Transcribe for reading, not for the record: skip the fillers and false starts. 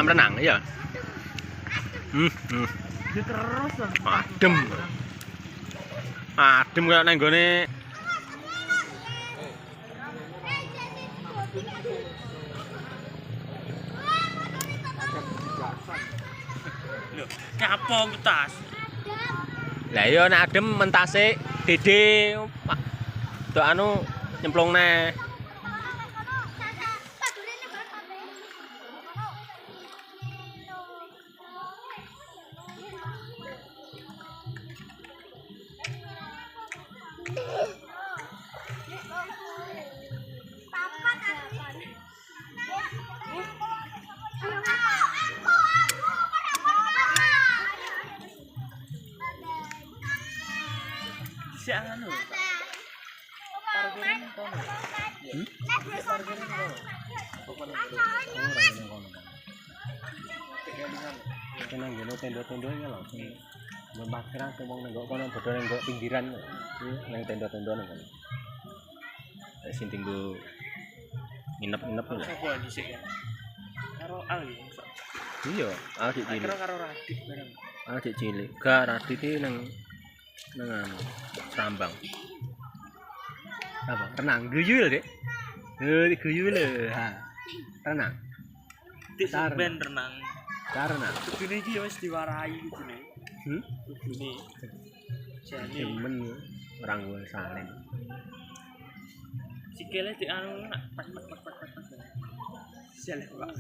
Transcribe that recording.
kolam renang ya. Terus Adem. Adem kaya nang gone lho, nyapa tas. lah iya nek adem mentase dede tok anu nyemplungne. Siang anu. Parkiran kono. Parkiran kono. Kena ngene tenda-tenda iki lho. Nang parkiran wong nang kono bodho nang pinggiran. Nang tenda-tenda nang kono. Sing tinggo nginep-nginep lho. Apa dhisik ya? Karo Al ya. Iya, adik cilik. Karo Radit bareng. Adik cilik. Gak Radit iki nang anu Sambang. Apa? Renang guyu lho, Dik. Guyu lho. Ha. Renang. Dik ben renang. Karena Kudune iki ya wis diwarai kudune. Kudune. Jane demen orang gue salin. sikile di anu nak pas. Sial, Pak.